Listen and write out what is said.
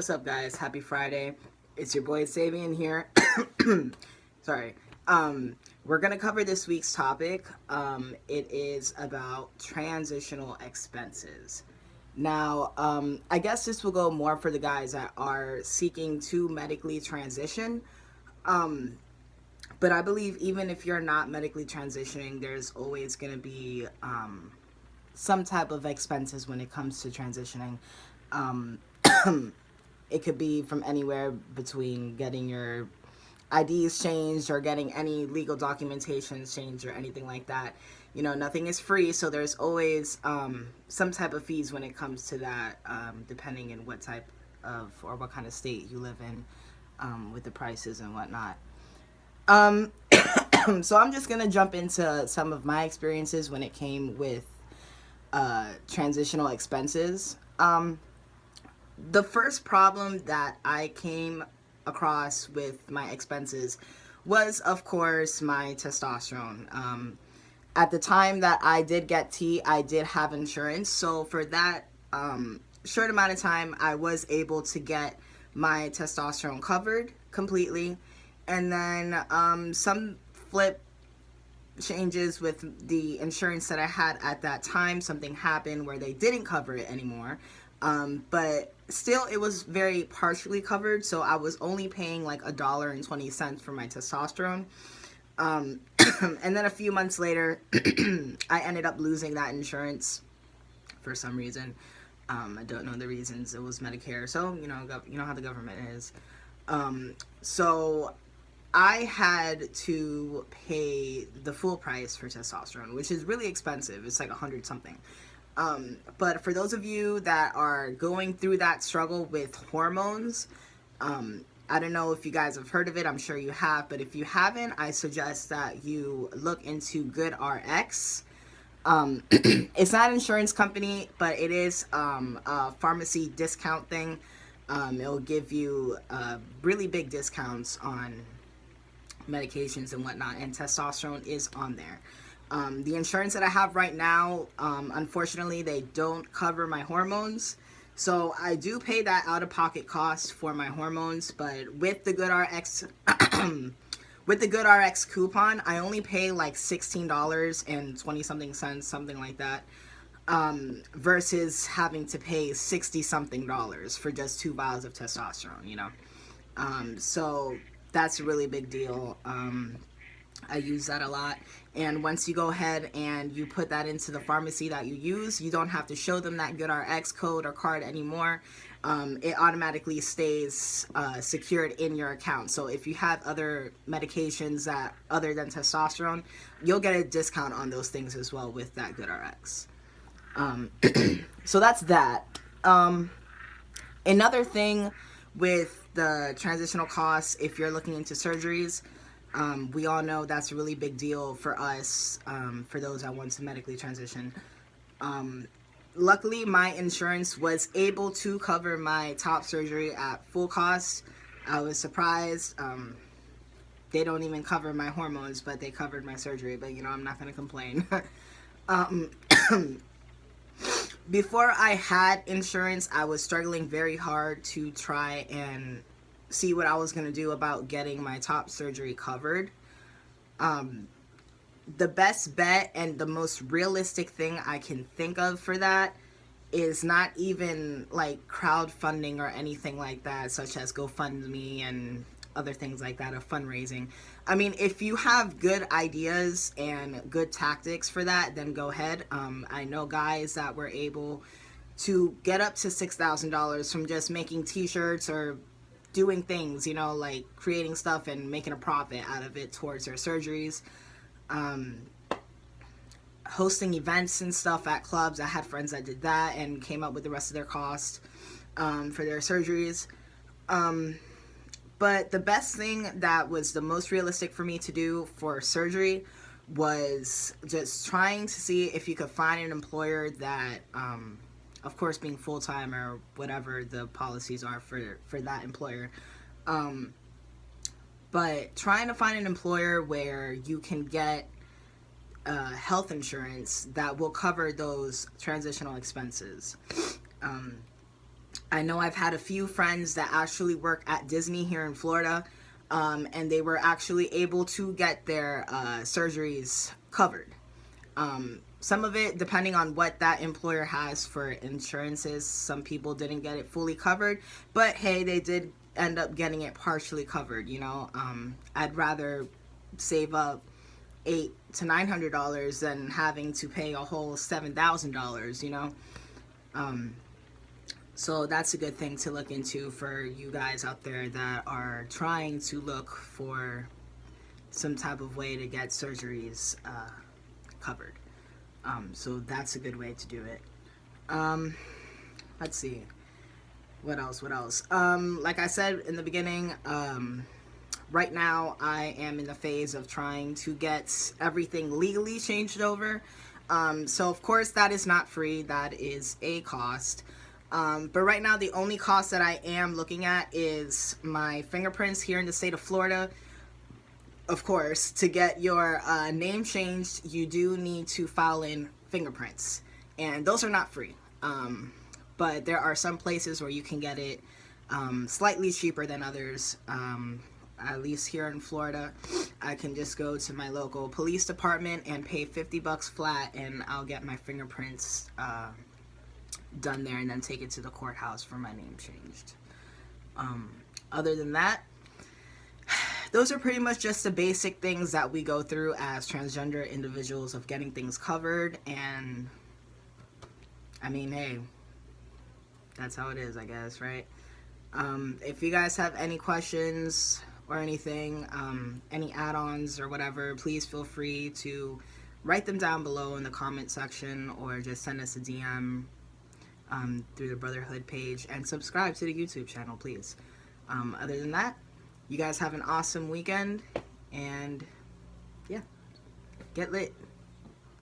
What's up, guys? Happy Friday. It's your boy Savion here. Sorry. We're going to cover this week's topic. It is about transitional expenses. Now, I guess this will go more for the guys that are seeking to medically transition. But I believe even if you're not medically transitioning, there's always going to be some type of expenses when it comes to transitioning. It could be from anywhere between getting your IDs changed or getting any legal documentation changed or anything like that. You know, nothing is free, so there's always some type of fees when it comes to that, depending on what type of or what kind of state you live in with the prices and whatnot. So I'm just going to jump into some of my experiences when it came with transitional expenses. The first problem that I came across with my expenses was, of course, my testosterone. At the time that I did get T, I did have insurance. So for that short amount of time, I was able to get my testosterone covered completely. And then some flip changes with the insurance that I had at that time. Something happened where they didn't cover it anymore. But still, it was very partially covered, so I was only paying like $1.20 for my testosterone. And then a few months later, I ended up losing that insurance for some reason. I don't know the reasons. It was Medicare, so you know how the government is. So I had to pay the full price for testosterone, which is really expensive. It's like 100 something. But for those of you that are going through that struggle with hormones, I don't know if you guys have heard of it. I'm sure you have, but if you haven't, I suggest that you look into GoodRx. It's not an insurance company, but it is a pharmacy discount thing. It'll give you really big discounts on medications and whatnot, and testosterone is on there. The insurance that I have right now, unfortunately, they don't cover my hormones. So I do pay that out-of-pocket cost for my hormones, but with the GoodRx, with the GoodRx coupon, I only pay like $16.20 cents, something like that, versus having to pay $60-something for just 2 vials of testosterone, you know. So that's a really big deal. I use that a lot. And once you go ahead and you put that into the pharmacy that you use, you don't have to show them that GoodRx code or card anymore. It automatically stays secured in your account. So if you have other medications that other than testosterone, you'll get a discount on those things as well with that GoodRx. So that's that. Another thing with the transitional costs, if you're looking into surgeries, we all know that's a really big deal for us, for those that want to medically transition. Luckily, my insurance was able to cover my top surgery at full cost. I was surprised. They don't even cover my hormones, but they covered my surgery. But, you know, I'm not going to complain. Before I had insurance, I was struggling very hard to try and see what I was going to do about getting my top surgery covered. The best bet and the most realistic thing I can think of for that is not even like crowdfunding or anything like that, such as GoFundMe and other things like that, of fundraising. I mean, if you have good ideas and good tactics for that, then go ahead. I know guys that were able to get up to $6,000 from just making t-shirts or doing things, you know, like creating stuff and making a profit out of it towards their surgeries. Hosting events and stuff at clubs. I had friends that did that and came up with the rest of their cost for their surgeries. But the best thing that was the most realistic for me to do for surgery was just trying to see if you could find an employer that, of course, being full-time or whatever the policies are for that employer. But trying to find an employer where you can get health insurance that will cover those transitional expenses. I know I've had a few friends that actually work at Disney here in Florida, and they were actually able to get their surgeries covered. Some of it, depending on what that employer has for insurances, some people didn't get it fully covered, but hey, they did end up getting it partially covered. I'd rather save up $800 to $900 than having to pay a whole $7,000. So that's a good thing to look into for you guys out there that are trying to look for some type of way to get surgeries covered. So that's a good way to do it. Let's see. What else? Like I said in the beginning, right now I am in the phase of trying to get everything legally changed over. So of course that is not free. That is a cost. But right now the only cost that I am looking at is my fingerprints here in the state of Florida. Of course, to get your name changed, you do need to file in fingerprints, and those are not free. But there are some places where you can get it slightly cheaper than others. At least here in Florida, I can just go to my local police department and pay $50 flat, and I'll get my fingerprints done there, and then take it to the courthouse for my name changed. Other than that, those are pretty much just the basic things that we go through as transgender individuals of getting things covered. And I mean, hey, that's how it is, I guess, right? If you guys have any questions or anything, any add-ons or whatever, please feel free to write them down below in the comment section, or just send us a DM through the Brotherhood page, and subscribe to the YouTube channel, please. Other than that, you guys have an awesome weekend, and yeah, get lit.